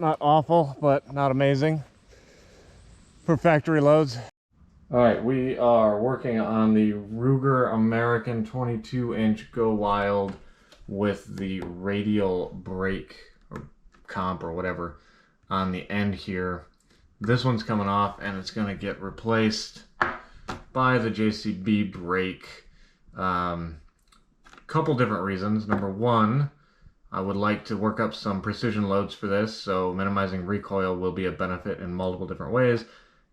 Not awful, but not amazing for factory loads. All right, we are working on the Ruger American 22-inch Go Wild with the radial brake or comp or whatever on the end here. This one's coming off and it's going to get replaced by the JCB brake. Couple different reasons. Number one, I would like to work up some precision loads for this, so minimizing recoil will be a benefit in multiple different ways.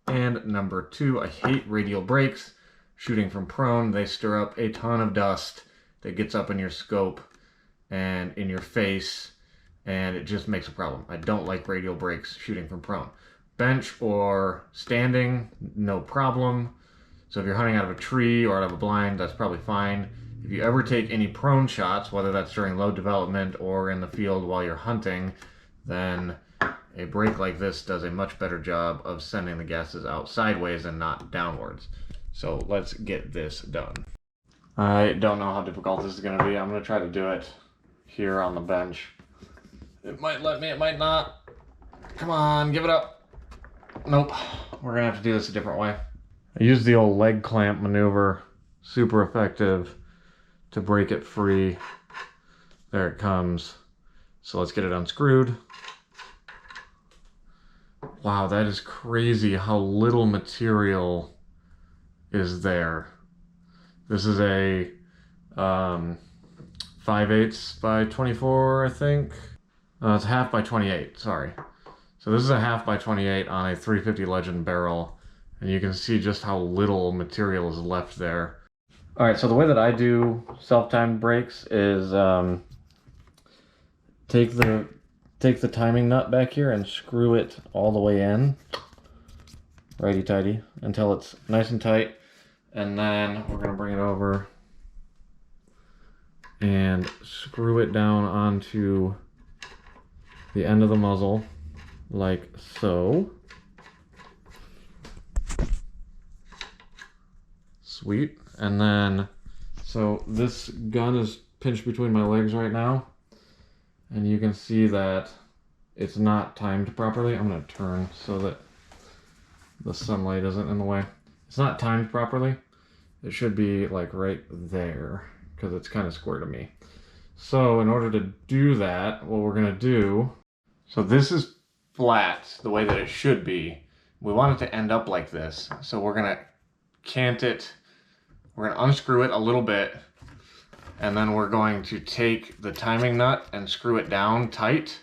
And number two, I hate radial brakes. Shooting from prone, they stir up a ton of dust that gets up in your scope and in your face, and it just makes a problem. I don't like radial brakes shooting from prone. Bench or standing, no problem. So if you're hunting out of a tree or out of a blind, that's probably fine. If you ever take any prone shots, whether that's during load development or in the field while you're hunting, then a brake like this does a much better job of sending the gases out sideways and not downwards. So let's get this done. I don't know how difficult this is going to be. I'm going to try to do it here on the bench. It might let me, it might not. Come on, give it up. Nope. We're going to have to do this a different way. I used the old leg clamp maneuver. Super effective to break it free. There it comes. So let's get it unscrewed. Wow, that is crazy how little material is there. This is a 5/8 by 24, I think. It's half by 28, sorry. So this is a half by 28 on a 350 Legend barrel, and you can see just how little material is left there. All right, so the way that I do self-timed brakes is take the timing nut back here and screw it all the way in, righty-tighty, until it's nice and tight. And then we're gonna bring it over and screw it down onto the end of the muzzle, like so. Sweet. And then, so this gun is pinched between my legs right now, and you can see that it's not timed properly. I'm gonna turn so that the sunlight isn't in the way. It's not timed properly. It should be like right there because it's kind of square to me. So in order to do that, what we're gonna do, so this is flat the way that it should be. We want it to end up like this. So we're gonna cant it, we're gonna unscrew it a little bit, and then we're going to take the timing nut and screw it down tight,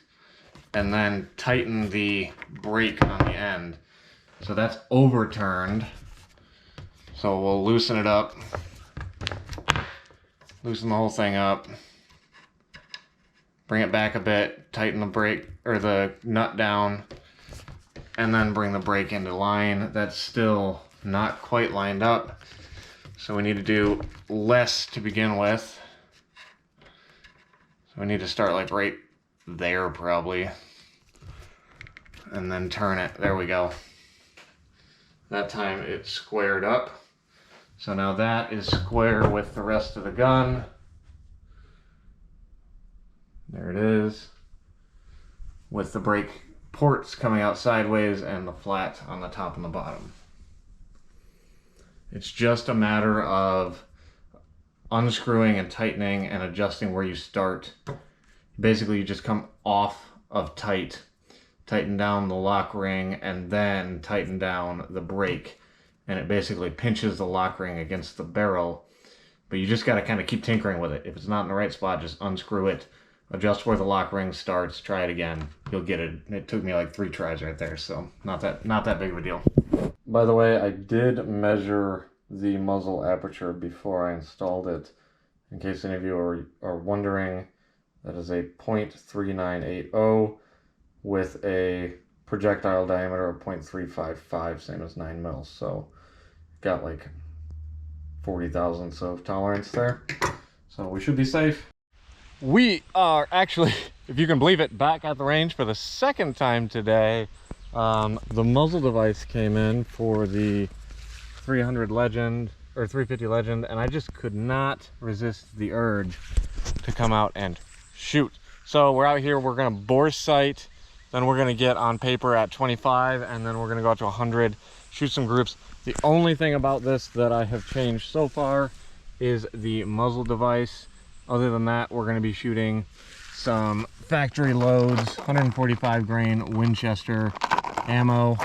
and then tighten the brake on the end. So that's overturned. So we'll loosen it up, loosen the whole thing up, bring it back a bit, tighten the brake or the nut down, and then bring the brake into line. That's still not quite lined up, so we need to do less to begin with. So we need to start like right there probably, and then turn it. There we go. That time it's squared up. So now that is square with the rest of the gun. There it is. With the brake ports coming out sideways and the flat on the top and the bottom. It's just a matter of unscrewing and tightening and adjusting where you start. Basically, you just come off of tight, tighten down the lock ring, and then tighten down the brake. And it basically pinches the lock ring against the barrel. But you just got to kind of keep tinkering with it. If it's not in the right spot, just unscrew it, adjust where the lock ring starts, try it again. You'll get it. It took me like 3 tries right there, so not that big of a deal. By the way, I did measure the muzzle aperture before I installed it. In case any of you are wondering, that is a .3980 with a projectile diameter of 0.355, same as 9 mils. So got like 40 thousandths of tolerance there. So we should be safe. We are actually, if you can believe it, back at the range for the second time today. The muzzle device came in for the 300 Legend or 350 Legend, and I just could not resist the urge to come out and shoot. So we're out here, we're gonna bore sight then we're going to get on paper at 25, and then we're going to go out to 100, shoot some groups. The only thing about this that I have changed so far is the muzzle device. Other than that, we're going to be shooting some factory loads, 145 grain Winchester ammo.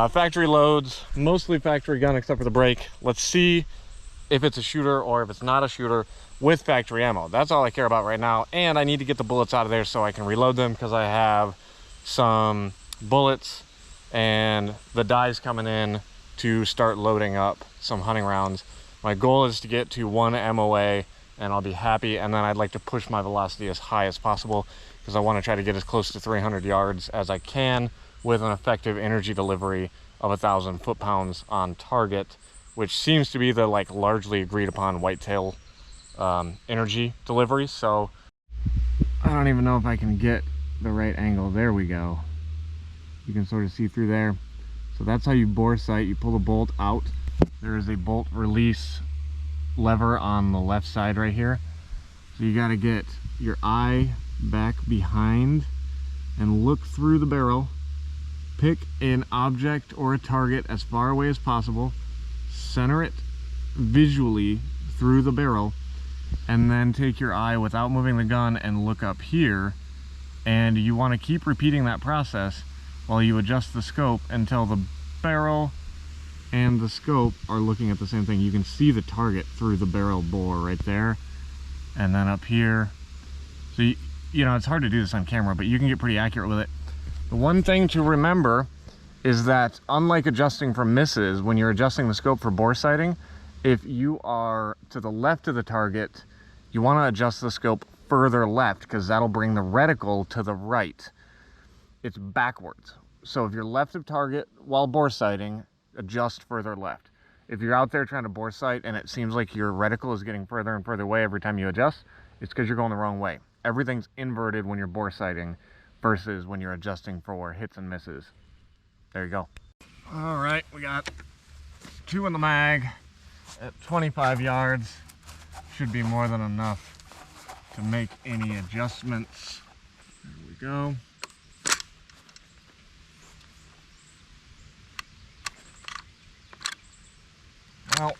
Factory loads, mostly factory gun except for the brake. Let's see if it's a shooter or if it's not a shooter with factory ammo. That's all I care about right now. And I need to get the bullets out of there so I can reload them, because I have some bullets and the dies coming in to start loading up some hunting rounds. My goal is to get to 1 MOA and I'll be happy, and then I'd like to push my velocity as high as possible because I want to try to get as close to 300 yards as I can with an effective energy delivery of 1,000 foot-pounds on target, which seems to be the largely agreed upon whitetail energy delivery. So I don't even know if I can get the right angle. There we go. You can sort of see through there. So that's how you bore sight. You pull the bolt out. There is a bolt release lever on the left side right here. So you got to get your eye back behind and look through the barrel. Pick an object or a target as far away as possible. Center it visually through the barrel, and then take your eye without moving the gun and look up here. And you want to keep repeating that process while you adjust the scope until the barrel and the scope are looking at the same thing. You can see the target through the barrel bore right there, and then up here. So you know, it's hard to do this on camera, but you can get pretty accurate with it. The one thing to remember is that, unlike adjusting for misses, when you're adjusting the scope for bore sighting, if you are to the left of the target, you want to adjust the scope further left, because that'll bring the reticle to the right. It's backwards. So if you're left of target while bore sighting, adjust further left. If you're out there trying to bore sight and it seems like your reticle is getting further and further away every time you adjust, it's because you're going the wrong way. Everything's inverted when you're bore sighting versus when you're adjusting for hits and misses. There you go. All right, we got 2 in the mag at 25 yards. Should be more than enough to make any adjustments. There we go. Well,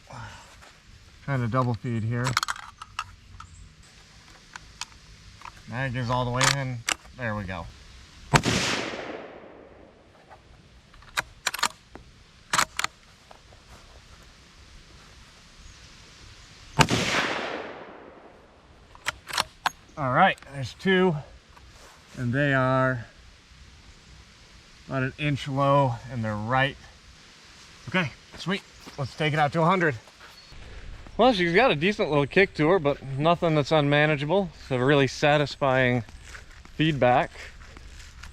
trying to double feed here. Mag is all the way in. There we go. All right, there's 2, and they are about 1 inch low, and they're right. Okay, sweet. Let's take it out to 100. Well, she's got a decent little kick to her, but nothing that's unmanageable. It's a really satisfying feedback.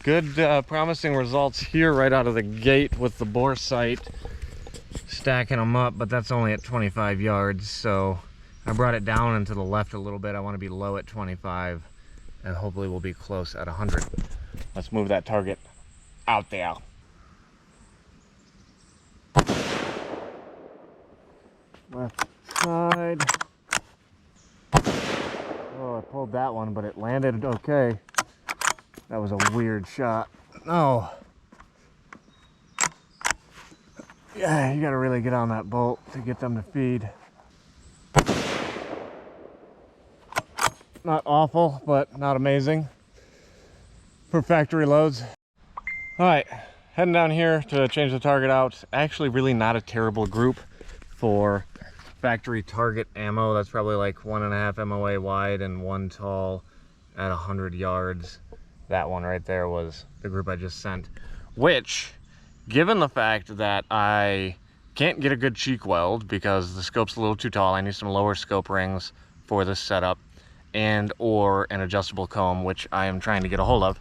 Good, promising results here right out of the gate with the bore sight, stacking them up, but that's only at 25 yards, so I brought it down and to the left a little bit. I want to be low at 25, and hopefully we'll be close at 100. Let's move that target out there. Left side. Oh, I pulled that one, but it landed okay. That was a weird shot. Oh. Yeah, you gotta really get on that bolt to get them to feed. Not awful, but not amazing for factory loads. All right, heading down here to change the target out. Actually, really not a terrible group for factory target ammo. That's probably like 1.5 MOA wide and 1 tall at 100 yards. That one right there was the group I just sent, which, given the fact that I can't get a good cheek weld because the scope's a little too tall, I need some lower scope rings for this setup, and or an adjustable comb, which I am trying to get a hold of,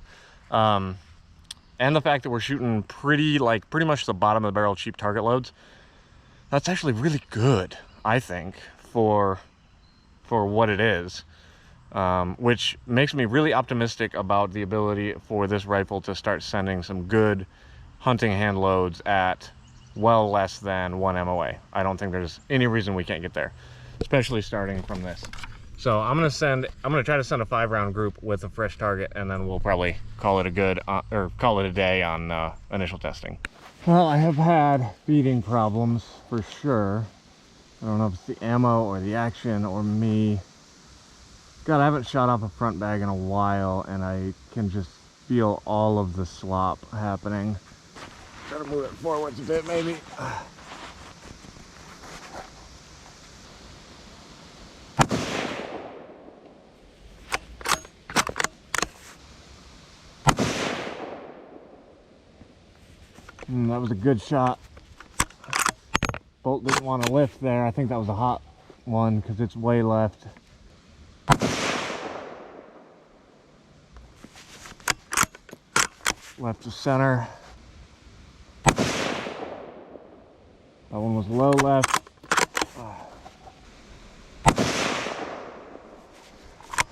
and the fact that we're shooting pretty much the bottom of the barrel cheap target loads, that's actually really good, I think, for what it is, which makes me really optimistic about the ability for this rifle to start sending some good hunting hand loads at well less than 1 MOA. I don't think there's any reason we can't get there, especially starting from this. So I'm gonna try to send a 5-round group with a fresh target, and then we'll probably call it a good or call it a day on initial testing. Well, I have had feeding problems for sure. I don't know if it's the ammo or the action or me. God, I haven't shot off a front bag in a while, and I can just feel all of the slop happening. Try to move it forwards a bit, maybe. That was a good shot. Bolt didn't want to lift there. I think that was a hot one because it's way left. Left to center. That one was low left.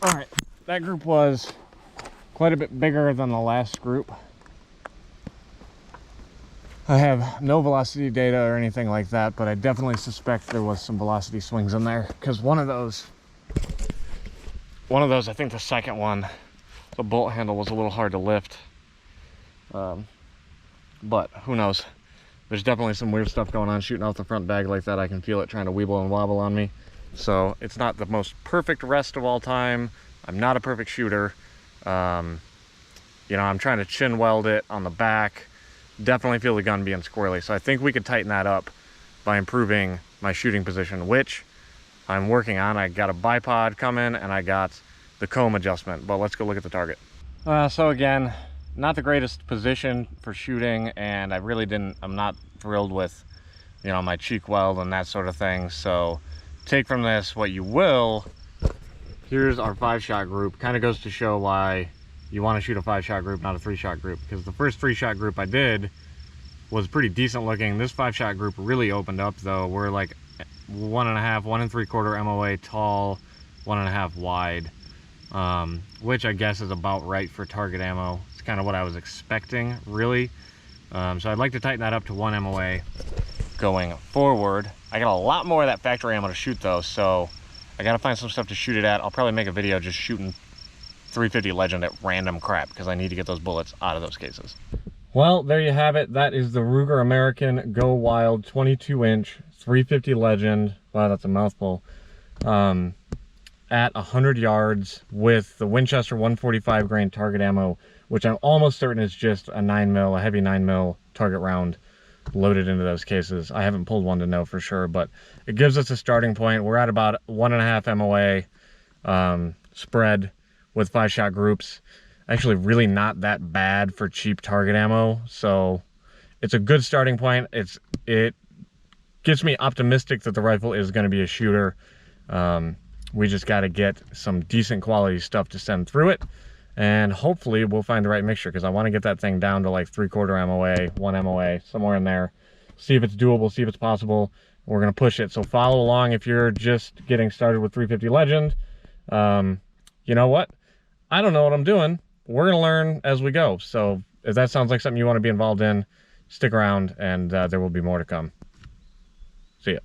All right, that group was quite a bit bigger than the last group. I have no velocity data or anything like that, but I definitely suspect there was some velocity swings in there, because one of those, I think the second one, the bolt handle was a little hard to lift. But who knows? There's definitely some weird stuff going on shooting off the front bag like that. I can feel it trying to weeble and wobble on me. So it's not the most perfect rest of all time. I'm not a perfect shooter. You know, I'm trying to chin weld it on the back. Definitely feel the gun being squirrely. So I think we could tighten that up by improving my shooting position, which I'm working on. I got a bipod coming and I got the comb adjustment, but let's go look at the target. So again, not the greatest position for shooting, and I'm not thrilled with, you know, my cheek weld and that sort of thing. So take from this what you will. Here's our 5-shot group. Kind of goes to show why you want to shoot a 5-shot group, not a 3-shot group, because the first 3-shot group I did was pretty decent looking. This 5-shot group really opened up though. We're like 1.5, 1 3/4 MOA tall, 1.5 wide, which I guess is about right for target ammo. It's kind of what I was expecting, really. So I'd like to tighten that up to 1 MOA going forward. I got a lot more of that factory ammo to shoot though, so I gotta find some stuff to shoot it at. I'll probably make a video just shooting 350 Legend at random crap, because I need to get those bullets out of those cases. Well, there you have it. That is the Ruger American Go Wild 22-inch 350 Legend. Wow, that's a mouthful. At 100 yards with the Winchester 145 grain target ammo, which I'm almost certain is just a 9mm, a heavy 9mm target round loaded into those cases. I haven't pulled one to know for sure, but it gives us a starting point. We're at about 1.5 MOA spread with 5-shot groups. Actually really not that bad for cheap target ammo, so it's a good starting point. It gets me optimistic that the rifle is going to be a shooter. We just got to get some decent quality stuff to send through it, and hopefully we'll find the right mixture, because I want to get that thing down to like 3/4 MOA, 1 MOA, somewhere in there. See if it's doable, see if it's possible. We're going to push it, so follow along if you're just getting started with 350 Legend. You know what? I don't know what I'm doing. We're going to learn as we go. So if that sounds like something you want to be involved in, stick around, and there will be more to come. See ya.